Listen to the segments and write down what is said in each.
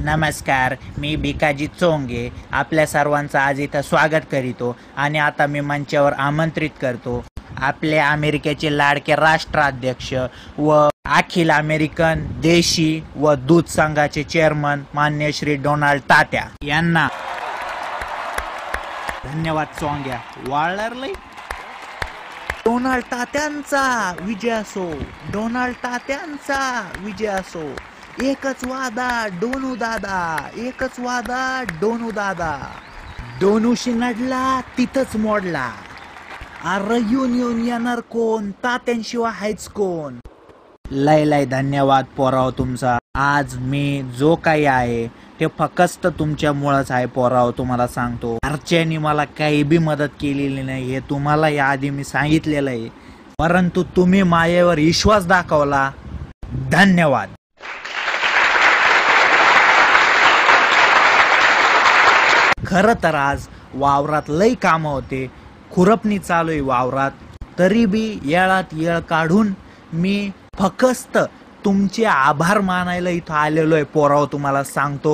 नमस्कार, मी भिकाजी चोंगे आपल्या सर्वांचं आज इथं स्वागत करीतो आणि आता मी मंचावर आमंत्रित करतो आपले अमेरिकेचे लाडके राष्ट्राध्यक्ष व अखिल अमेरिकन देशी व दूध संघाचे चेअरमन माननीय श्री डोनाल्ड तात्या यांना. धन्यवाद चोंग्या. वाळलंय. डोनाल्ड तात्यांचा विजय असो, डोनाल्ड तात्यांचा विजय असो. एकच वादा डोनू दादा, एकच वादा डोनू दादा. डोनूशी नडला तिथंच मोडला. अरे येऊन येणार कोण, तात्यांशिवाय आहेच कोण. लय लय धन्यवाद पोराव तुमचा. आज मी जो काही आहे ते फक्त तुमच्यामुळेच आहे पोराव. तुम्हाला सांगतो, घरच्यांनी मला काही बी मदत केलेली नाही हे तुम्हाला याआधी मी सांगितलेलं आहे, परंतु तुम्ही माझ्यावर विश्वास दाखवला. धन्यवाद. खरं तर आज वावरात लई कामं होते, खुरपणी चालू आहे वावरात, तरी बी येळात येळ काढून मी फक्त तुमचे आभार मानायला इथं आलेलो आहे पोराव. तुम्हाला सांगतो,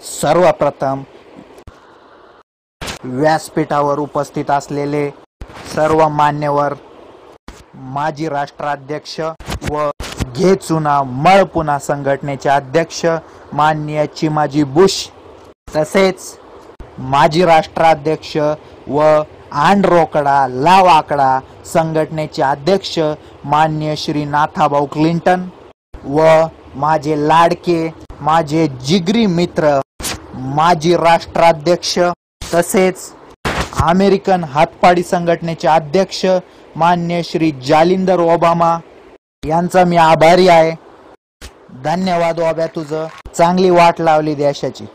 सर्वप्रथम व्यासपीठावर उपस्थित असलेले सर्व मान्यवर, माजी राष्ट्राध्यक्ष व घे चुना मळ पुना संघटनेचे अध्यक्ष माननीय चिमाजी बुश, तसेच माजी राष्ट्राध्यक्ष व आण रोकडा लाव आकडा संघटनेचे अध्यक्ष माननीय श्री नाथाभाऊ क्लिंटन व माझे लाडके, माझे जिगरी मित्र, माजी राष्ट्राध्यक्ष तसेच अमेरिकन हातपाडी संघटनेचे अध्यक्ष माननीय श्री जालिंदर ओबामा यांचा मी आभारी आहे. धन्यवाद ओब्या, तुझं चांगली वाट लावली देशाची.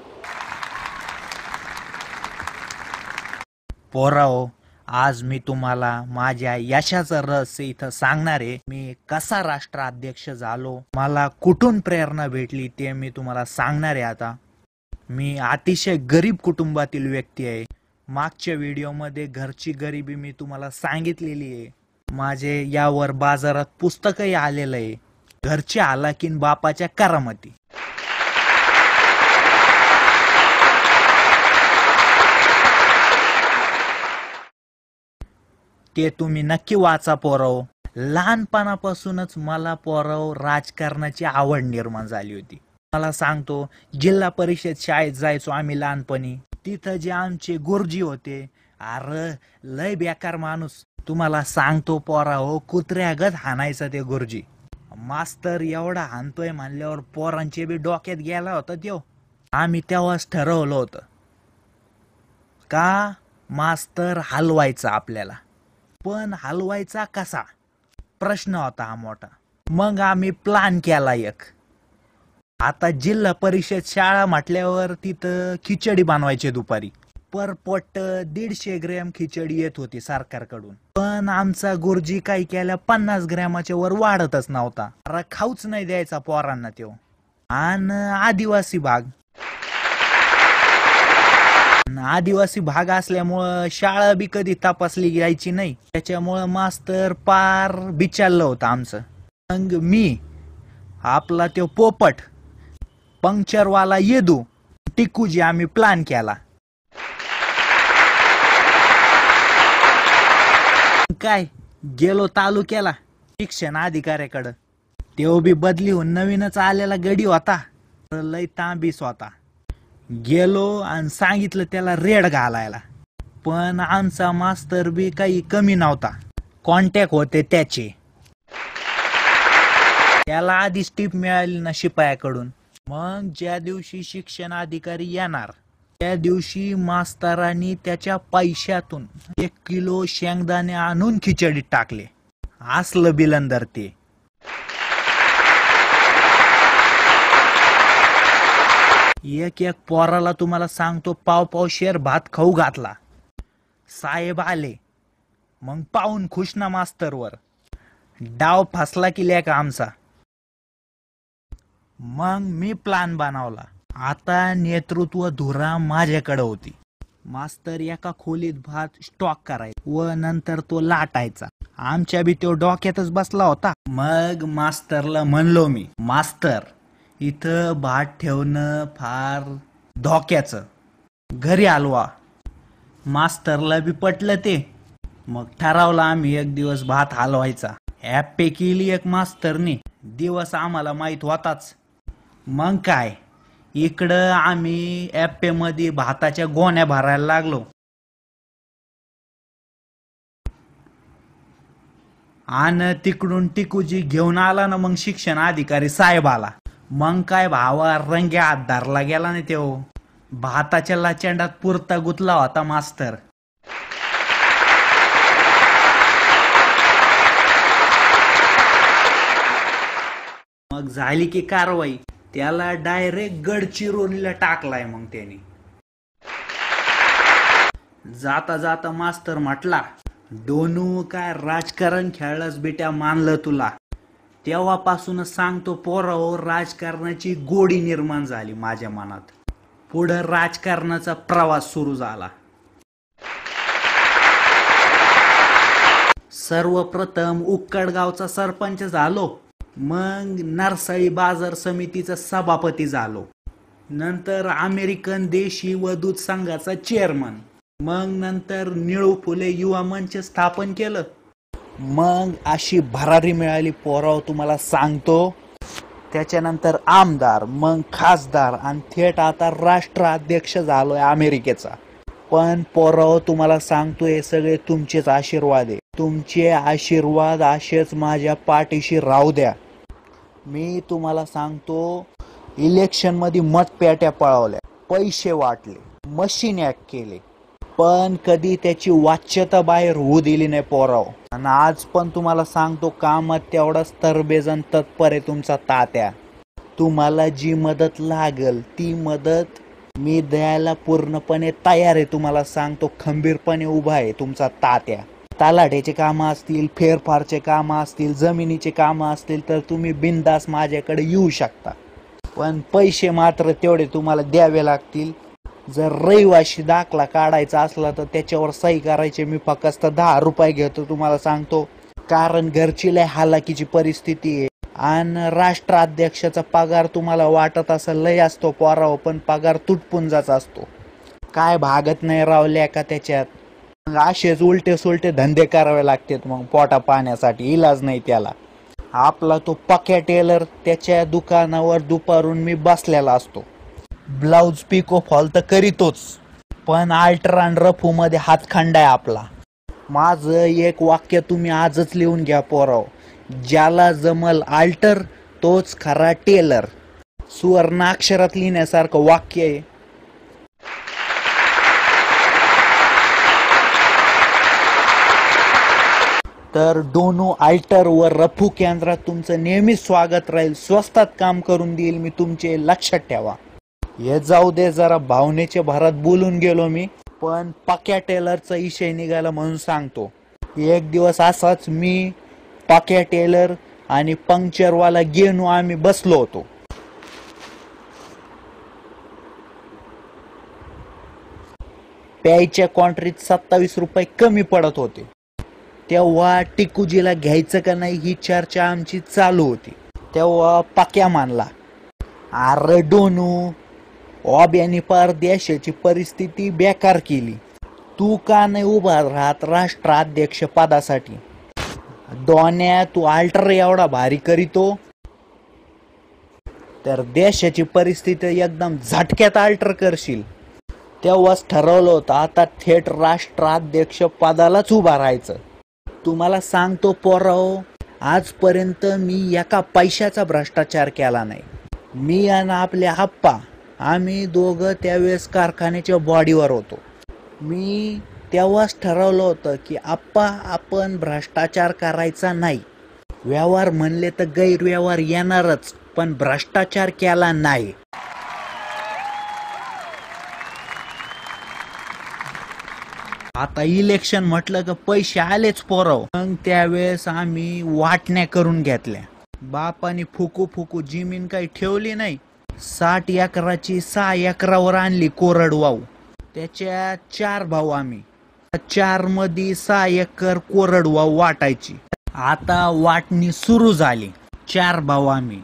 पोराओ, आज मी तुम्हाला माझ्या यशाचा रहस्य इथं सांगणार आहे. मी कसा राष्ट्राध्यक्ष झालो, मला कुठून प्रेरणा भेटली ते मी तुम्हाला सांगणार आहे. आता मी अतिशय गरीब कुटुंबातील व्यक्ती आहे. मागच्या व्हिडिओमध्ये घरची गरिबी मी तुम्हाला सांगितलेली आहे. माझे यावर बाजारात पुस्तकही आलेलं आहे, घरच्या हालाकीन बापाच्या करामती. ते तुम्ही नक्की वाचा पोराव. लहानपणापासूनच मला पोराव राजकारणाची आवड निर्माण झाली होती. मला सांगतो, जिल्हा परिषद शाळेत जायचो आम्ही लहानपणी. तिथं जे आमचे गुरुजी होते, अरे लय बेकार माणूस. तुम्हाला सांगतो पोराव, कुत्र्यागत हाणायचा ते गुरुजी. मास्तर एवढा हाणतोय म्हणल्यावर पोरांचे बी डोक्यात गेला होता त्यो. आम्ही तेव्हाच ठरवलं होतं का मास्तर हलवायचा आपल्याला, पण हलवायचा कसा प्रश्न होता हा मोठा. मग आम्ही प्लॅन केला एक. आता जिल्हा परिषद शाळा म्हटल्यावर तिथं खिचडी बनवायची दुपारी. पर पोट 150 ग्रॅम खिचडी येत होती सरकारकडून, पण आमचा गुरुजी काय केल्या 50 ग्रॅमाच्या वर वाढतच नव्हता. अरे खाऊच नाही द्यायचा पोरांना त्यो. आणि आदिवासी भाग असल्यामुळं शाळा बी कधी तपासली जायची नाही, त्याच्यामुळं मास्तर पार बिचारलं होतं आमचं. मग मी आपला तो पोपट पंक्चरवाला येदू टिकूजी आम्ही प्लॅन केला. काय गेलो तालुक्याला शिक्षण अधिकाऱ्याकडं. तो बी बदली होऊन नवीनच आलेला गडी होता, लय तांबीस होता. गेलो आणि सांगितलं त्याला रेड घालायला, पण आमचा मास्तर बी काही कमी नव्हता. कॉन्टॅक्ट होते त्याचे. त्याला आधीच टीप मिळाली ना शिपायाकडून. मग ज्या दिवशी शिक्षण अधिकारी येणार त्या दिवशी मास्तरांनी त्याच्या पैशातून 1 किलो शेंगदाणे आणून खिचडीत टाकले. असलं बिलंदर ते. एक पोराला तुम्हाला सांगतो, पाव शेर भात खाऊ घातला. साहेब आले, मग पाहून खुश ना मास्तरवर. डाव फसला की लेका आमचा. मग मी प्लॅन बनवला. आता नेतृत्व धुरा माझ्याकडे होती. मास्तर एका खोलीत भात स्टॉक करायचा व नंतर तो लाटायचा. आमच्या बी तो डोक्यातच बसला होता. मग मास्तरला म्हणलो मी, मास्तर इथं भात ठेवणं फार धोक्याचं. घरी आलवा. मास्तरला बी पटलं ते. मग ठरवलं आम्ही एक दिवस भात हलवायचा. ॲप्पे केली एक मास्तरने. दिवस आम्हाला माहीत होताच. मग काय, इकडं आम्ही ॲप्पे मध्ये भाताच्या गोण्या भरायला लागलो. आणि तिकडून टिकूजी घेऊन आला ना मग शिक्षण अधिकारी साहेब आला. मग काय भावा, रंग्या हात धरला गेला ना तो. भाताच्या लाचंडात पुरता गुतला होता मास्तर. मग झाली की कारवाई. त्याला डायरेक्ट गडचिरोलीला टाकलाय. मग त्याने जाता जाता मास्तर म्हटला, डोनू काय राजकारण खेळलंस बेटा, मानलं तुला. तेव्हापासूनच सांगतो पोरावर राजकारणाची गोडी निर्माण झाली माझ्या मनात. पुढं राजकारणाचा प्रवास सुरू झाला. सर्वप्रथम उक्कडगावचा सरपंच झालो. मग नरसाळी बाजार समितीचा सभापती झालो. नंतर अमेरिकन देशी व दूध संघाचा चेअरमन. मग नंतर निळू फुले युवा मंच स्थापन केलं. मग अशी भरारी मिळाली पोराव तुम्हाला सांगतो. त्याच्यानंतर आमदार, मग खासदार आणि थेट आता राष्ट्राध्यक्ष झालोय अमेरिकेचा. पण पोराव तुम्हाला सांगतो, हे सगळे तुमचेच आशीर्वाद आहे. तुमचे आशीर्वाद असेच माझ्या पाठीशी राहू द्या. मी तुम्हाला सांगतो, इलेक्शन मध्ये मतपेट्या पळवल्या, पैसे वाटले, मशीन ॲक्ट केले, पण कधी त्याची वाच्यता बाहेर होऊ दिली नाही पोराव. आणि आज पण तुम्हाला सांगतो, कामात तेवढाच तरबेजन तत्पर आहे तुमचा तात्या. तुम्हाला जी मदत लागल ती मदत मी द्यायला पूर्णपणे तयार आहे. तुम्हाला सांगतो, खंबीरपणे उभा आहे तुमचा तात्या. तलाठ्याचे कामं असतील, फेरफारचे कामं असतील, जमिनीचे कामं असतील तर तुम्ही बिनधास्त माझ्याकडे येऊ शकता. पण पैसे मात्र तेवढे तुम्हाला द्यावे लागतील. जर रहिवाशी दाखला काढायचा असला तर त्याच्यावर सही करायचे मी फक्त 10 रुपये घेतो तुम्हाला सांगतो. कारण घरची लय हालाकीची परिस्थिती आहे. आणि राष्ट्राध्यक्षाचा पगार तुम्हाला वाटत असं लय असतो पोराव, पण पगार तुटपुंजाचा असतो. काय भागत नाही रावल्या का त्याच्यात. असेच उलटे सुलटे धंदे करावे लागतात मग पोटा पाण्यासाठी. इलाज नाही त्याला. आपला तो पक्या टेलर, त्याच्या दुकानावर दुपारून मी बसलेला असतो. ब्लाउज पिको फॉल तर करीतोच, पण अल्टर आणि रफू मध्ये हातखंडा आहे आपला. माझं एक वाक्य तुम्ही आजच लिहून घ्या पोराव. ज्याला जमल अल्टर तोच खरा टेलर. सुवर्ण अक्षरात लिहिण्यासारखं वाक्य आहे. तर डोनू अल्टर व रफू केंद्रात तुमचं नेहमीच स्वागत राहील. स्वस्तात काम करून देईल मी, तुमचे लक्षात ठेवा. हे जाऊ दे, जरा भावनेच्या भरात बोलून गेलो मी. पण पक्या टेलरचा विषय निघाला म्हणून सांगतो. एक दिवस असाच मी, पक्या टेलर आणि पंक्चरवाला गेनू आम्ही बसलो होतो. प्यायच्या क्वांटरीत 27 रुपये कमी पडत होते. तेव्हा टिकूजीला घ्यायचं का नाही ही चर्चा आमची चालू होती. तेव्हा पक्या मानला, अरे डोनू, ऑब्यानी पार देशाची परिस्थिती बेकार केली. तू का नाही उभा राहत राष्ट्राध्यक्ष पदासाठी. डोन्या, तू अल्टर एवढा भारी करीतो तर देशाची परिस्थिती एकदम झटक्यात अल्टर करशील. तेव्हाच ठरवलं होतं आता थेट राष्ट्राध्यक्ष पदालाच उभा राहायचं. तुम्हाला सांगतो पोराव, आजपर्यंत मी एका पैशाचा भ्रष्टाचार केला नाही. मी आणि आपले आप्पा, आम्ही दोघं त्यावेळेस कारखान्याच्या बॉडीवर होतो. मी तेव्हाच ठरवलं होतं की आप्पा, आपण भ्रष्टाचार करायचा नाही. व्यवहार म्हणले तर गैरव्यवहार येणारच, पण भ्रष्टाचार केला नाही. आता इलेक्शन म्हटलं की पैसे आलेच पोराव. मग त्यावेळेस आम्ही वाटण्या करून घेतल्या. बापाने फुकू फुकू जमीन काही ठेवली नाही. 60 एकराची 6 एकरावर आणली कोरडवाहू. त्याच्या 4 भाऊ आम्ही. 4 मध्ये 6 एकर कोरडवाहू वाटायची. आता वाटणी सुरू झाली. 4 भाऊ आम्ही.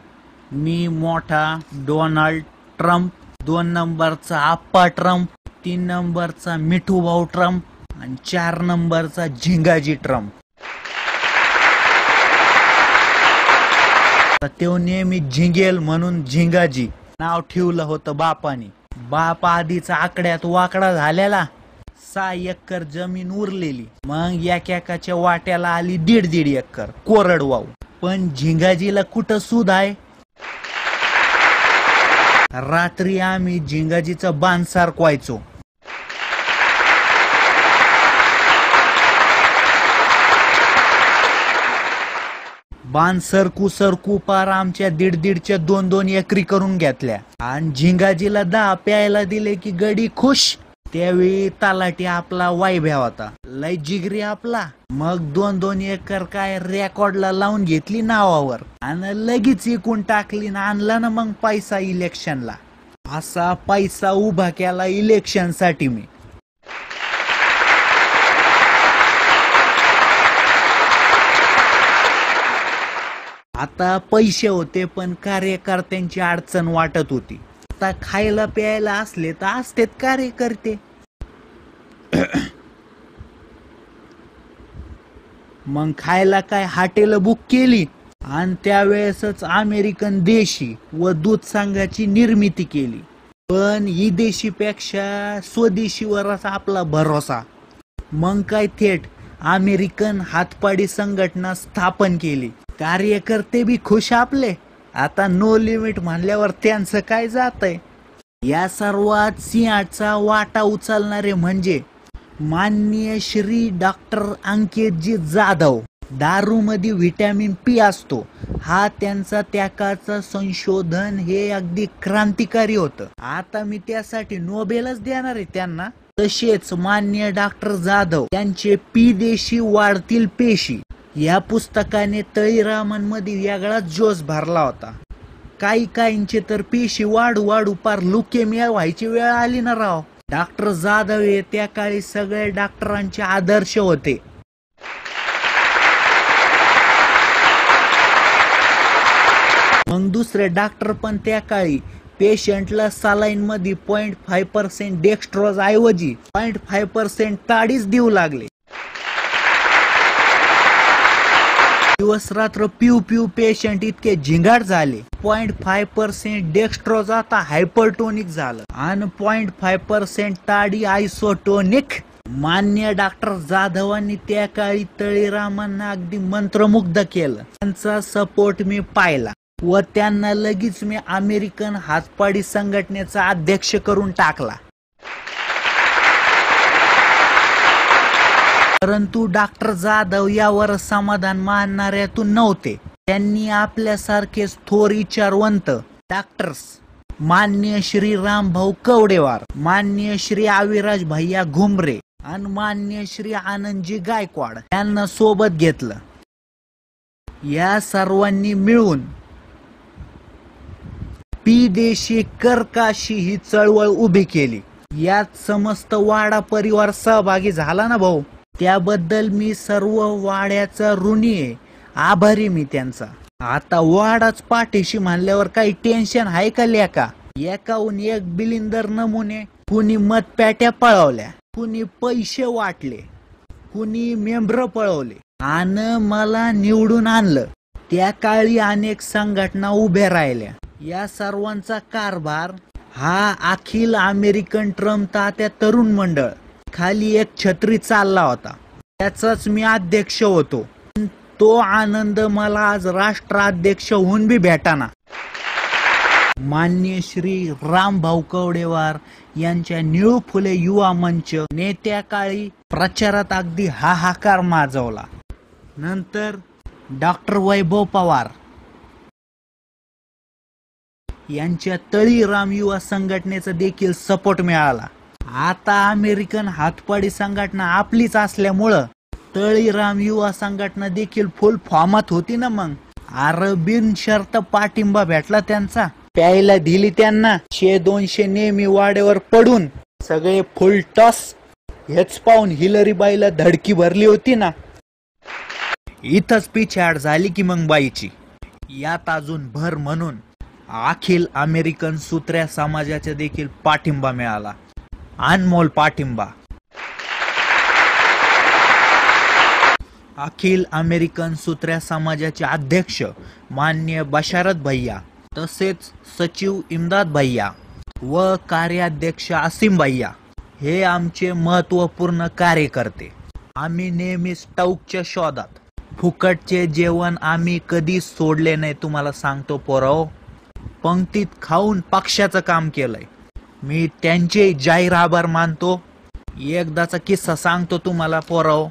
मी मोठा डोनाल्ड ट्रम्प, 2 नंबरचा आप्पा ट्रम्प, 3 नंबरचा मिठू भाऊ ट्रम्प आणि 4 नंबरचा झिंगाजी ट्रम्प. तो नेहमी झिंगेल म्हणून झिंगाजी नाव ठेवलं होतं बापाने. बाप आधीचा आकड्यात वाकडा झालेला, 6 एकर जमीन उरलेली, मग एकेकाच्या वाट्याला आली 1.5 एकर कोरडवाहू. पण झिंगाजीला कुठं सूद आहे. रात्री आम्ही झिंगाजीचं बाण सारखवायचो. बाण सरकू सरकू पार आमच्या 1.5च्या 2 एकरी करून घेतल्या. आणि झिंगाजीला 10 प्यायला दिले की गडी खुश. त्यावेळी तलाठी आपला वायभ्या होता, लय जिगरी आपला. मग 2 एकर काय रेकॉर्डला लावून घेतली नावावर आणि लगेच इकून टाकली ना. आणला ना मग पैसा इलेक्शनला. असा पैसा उभा केला इलेक्शन साठी मी. आता पैसे होते पण कार्यकर्त्यांची अडचण वाटत होती. आता खायला प्यायला असले तर असतेत कार्यकर्ते. मग खायला काय हॉटेल बुक केली आणि त्यावेळेसच अमेरिकन देशी व दूध संघाची निर्मिती केली. पण विदेशीपेक्षा स्वदेशीवरच आपला भरोसा. मग काय थेट अमेरिकन हातपाडी संघटना स्थापन केली. कार्यकर्ते बी खुश आपले. आता नो लिमिट म्हणल्यावर त्यांचं काय जातंय. या सर्वात सिंहाचा वाटा उचलणारे म्हणजे माननीय श्री डॉक्टर अंकितजी जाधव. दारूमध्ये व्हिटॅमिन पी असतो, हा त्यांचा त्याकाळचं संशोधन हे अगदी क्रांतिकारी होतं. आता मी त्यासाठी नोबेलच देणार आहे त्यांना. तसेच माननीय डॉक्टर जाधव त्यांचे पी देशी वाढतील पेशी या पुस्तकाने तळीरामांमध्ये वेगळाच जोश भरला होता. काहींचे तर पेशी वाढू पार लुकेमिया व्हायची वेळ आली ना राव. डॉक्टर जाधव हे त्या काळी सगळे डॉक्टरांचे आदर्श होते. मग दुसरे डॉक्टर पण त्या काळी पेशंटला सलाईन मध्ये 0.5% डेक्स्ट्रोज ऐवजी 0.5% ताडीच देऊ लागले. दिवस रात्र पिऊ पेशंट इतके झिंगाट झाले. 0.5% डेक्स्ट्रोज आता हायपरटोनिक झालं आणि 0.5% ताडी आयसोटोनिक. मान्य डॉक्टर जाधवांनी त्या काळी तळीरामांना अगदी मंत्रमुग्ध केलं. त्यांचा सपोर्ट मी पाहिला व त्यांना लगेच मी अमेरिकन हातपाडी संघटनेचा अध्यक्ष करून टाकला. परंतु डॉक्टर जाधव यावर समाधान मानणाऱ्यातून नव्हते. त्यांनी आपल्यासारखेच थोर विचारवंत डॉक्टर्स माननीय श्री रामभाऊ कवडेवार, माननीय श्री अविराज भैया घुमरे आणि माननीय श्री आनंदजी गायकवाड यांना सोबत घेतलं. या सर्वांनी मिळून पी देशी करकाशी ही चळवळ उभी केली. यात समस्त वाडा परिवार सहभागी झाला ना भाऊ. त्याबद्दल मी सर्व वाड्याचा ऋणी आहे, आभारी मी त्यांचा. आता वाडाच पाठीशी म्हणल्यावर काही टेन्शन आहे का लेका. एकाहून एक बिलिंदर नमुने, कुणी मतपेट्या पळवल्या, कुणी पैसे वाटले, कुणी मेंबर पळवले आणि मला निवडून आणलं. त्या काळी अनेक संघटना उभ्या राहिल्या. या सर्वांचा कारभार हा अखिल अमेरिकन ट्रम्प तात्या तरुण मंडळ खाली एक छत्री चालला होता. त्याचाच मी अध्यक्ष होतो. तो आनंद मला आज राष्ट्राध्यक्ष होऊन बी भेटाना. माननीय श्री रामभाऊ कवडेवार यांच्या निळू फुले युवा मंच नेत्या काळी प्रचारात अगदी हाहाकार माजवला. नंतर डॉक्टर वैभव पवार यांच्या तळीराम युवा संघटनेचा देखील सपोर्ट मिळाला. आता अमेरिकन हातपाडी संघटना आपलीच असल्यामुळं तळीराम युवा संघटना देखील फुल फॉर्मात होती ना. मग अरबीन शर्त पाठिंबा भेटला त्यांचा. प्यायला दिली त्यांना 100-200 नेहमी वाड्यावर पडून सगळे फुल टॉस. हेच पाहून हिलरीबाईला धडकी भरली होती ना. इथंच पिछाड झाली की मग बाईची. यात अजून भर म्हणून अखिल अमेरिकन सूत्र्या समाजाचा देखील पाठिंबा मिळाला, अनमोल पाठिंबा. अखिल अमेरिकन सूत्र्या समाजाचे अध्यक्ष माननीय बशारत भैया, तसेच सचिव इम्दाद भैया व कार्याध्यक्ष आसिम भैया हे आमचे महत्त्वपूर्ण कार्यकर्ते. आम्ही नेहमीच टौकच्या शोधात. फुकटचे जेवण आम्ही कधीच सोडले नाही. तुम्हाला सांगतो पोराओ, पंक्तीत खाऊन पक्षाचं काम केलंय. मी त्यांचे जाहीर आभार मानतो. एकदाचा किस्सा सांगतो तुम्हाला पोराओ.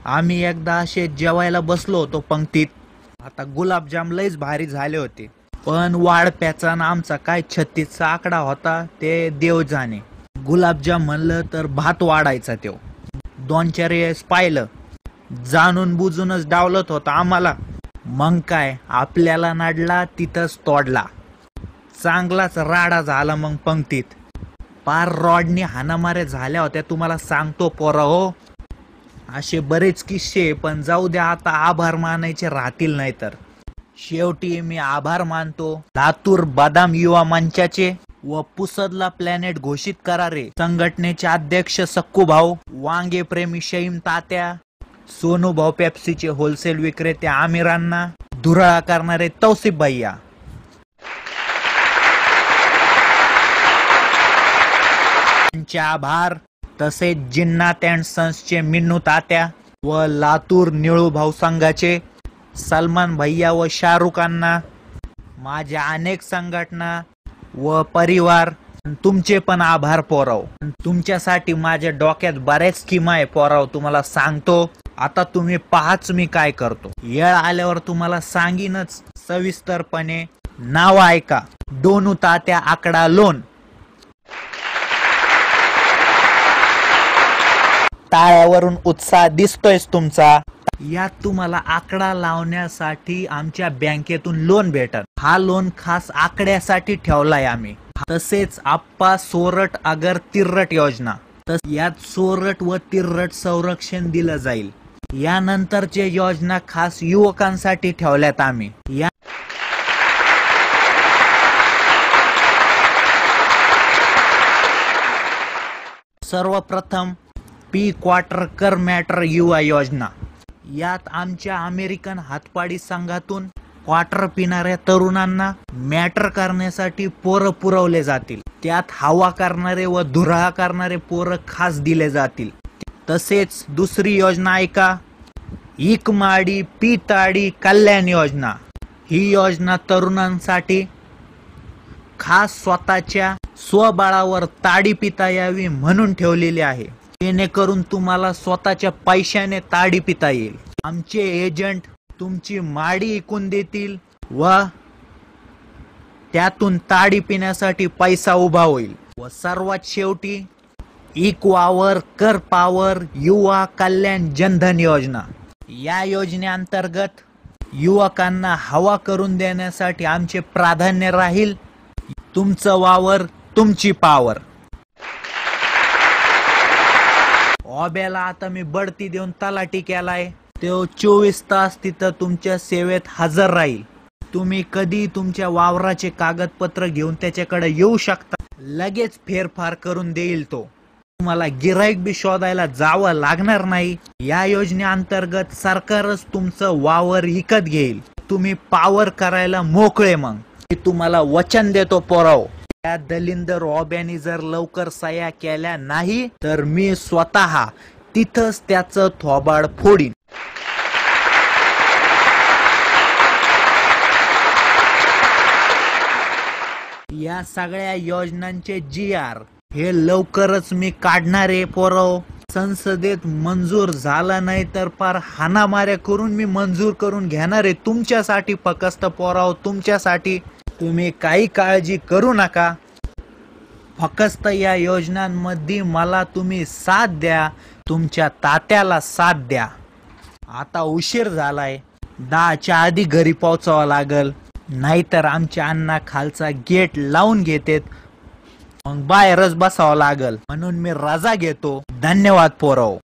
आम्ही एकदा असे जेवायला बसलो होतो पंक्तीत. आता गुलाबजाम लयच भारी झाले होते, पण वाढप्याचा ना आमचा काय 36चा आकडा होता ते देव जाणे. गुलाबजाम म्हणलं तर भात वाढायचा. तो 2-4 वेळेस पाहिलं, जाणून बुजूनच डावलत होता आम्हाला. मग काय आपल्याला नाडला तिथंच तोडला. चांगलाच राडा झाला मग पंक्तीत. पार रॉडनी हाणामाऱ्या झाल्या होत्या. तुम्हाला सांगतो पोरा हो. असे बरेच किस्से, पण जाऊ द्या आता. आभार मानायचे राहतील नाही तर. शेवटी मी आभार मानतो लातूर बदाम युवा मंचाचे व पुसदला प्लॅनेट घोषित करारे संघटनेचे अध्यक्ष सक्कू भाऊ, वांगे प्रेमी शहीम तात्या, सोनू भाऊ पेप्सीचे होलसेल विक्रेते आमिरांना, धुराळा करणारे तौसिफ भैया. त्यांचे आभार. तसेच जिन्नात अँड सन्सचे मिन्नू तात्या व लातूर निळू भाऊ संघाचे सलमान भैया व शाहरुखांना, माझ्या अनेक संघटना व परिवार, तुमचे पण आभार पोराव. तुमच्यासाठी माझ्या डोक्यात बऱ्याच स्कीमा आहे पोराव. तुम्हाला सांगतो आता. तुम्ही पाहाच मी काय करतो. येळ आल्यावर तुम्हाला सांगीनच सविस्तरपणे. नाव ऐका. डोनू तात्या आकडा लोन. टाळ्यावरून उत्साह दिसतोयच तुमचा. यात तुम्हाला आकडा लावण्यासाठी आमच्या बँकेतून लोन भेटत. हा लोन खास आकड्यासाठी ठेवलाय आम्ही. तसेच आप्पा सोरठ अगर तिर्रट योजना. यात सोरठ व तिर्रट संरक्षण दिलं जाईल. यानंतरच्या योजना खास युवकांसाठी ठेवल्यात आम्ही. सर्वप्रथम पी क्वार्टर कर मॅटर युवा योजना. यात आमच्या अमेरिकन हातपाडी संघातून क्वार्टर पिणाऱ्या तरुणांना मॅटर करण्यासाठी पोरं पुरवले जातील. त्यात हवा करणारे व धुराळा करणारे पोरं खास दिले जातील. तसेच दुसरी योजना ऐका. इकमाडी पिताडी कल्याण योजना. ही योजना तरुणांसाठी खास स्वतःच्या स्वबळावर ताडी पिता यावी म्हणून ठेवलेली आहे, जेणेकरून तुम्हाला स्वतःच्या पैशाने ताडी पिता येईल. आमचे एजंट तुमची माडी विकून देतील व त्यातून ताडी पिण्यासाठी पैसा उभा होईल. व सर्वात शेवटी इक्वावर कर पावर युवा कल्याण जनधन योजना. या योजनेअंतर्गत युवकांना हवा करून देण्यासाठी आमचे प्राधान्य राहील. तुमचं वावर तुमची पावर. ऑब्याला आता मी बढती देऊन तलाठी केलाय. तो 24 तास तिथं तुमच्या सेवेत हजर राहील. तुम्ही कधी तुमच्या वावराचे कागदपत्र घेऊन त्याच्याकडे येऊ शकता. लगेच फेरफार करून देईल तो. तुम्हाला गिराईक बी शोधायला जावं लागणार नाही. या योजनेअंतर्गत सरकारच तुमचं वावर विकत घेईल. तुम्ही पावर करायला मोकळे. मग मी तुम्हाला वचन देतो पोराव. या दलिंदर ऑब्यानी जर लवकर सह्या केल्या नाही तर मी स्वतः तिथंच त्याचं थोबाड फोडीन. या सगळ्या योजनांचे GR हे लवकरच मी काढणारे पोराव. संसदेत मंजूर झाला नाही तर पार हाणामाऱ्या करून मी मंजूर करून घेणारे तुमच्यासाठी. फक्त पोराव तुमच्यासाठी. तुम्ही काही काळजी करू नका. फक्त या योजनांमध्ये मला तुम्ही साथ द्या. तुमच्या तात्याला साथ द्या. आता उशीर झालाय. 10च्या आधी घरी पोहोचावं लागल, नाहीतर आमच्या अण्णा खालचा गेट लावून घेतेत. मग बाहेरच बसावं लागल. म्हणून मी रजा घेतो. धन्यवाद पोराव.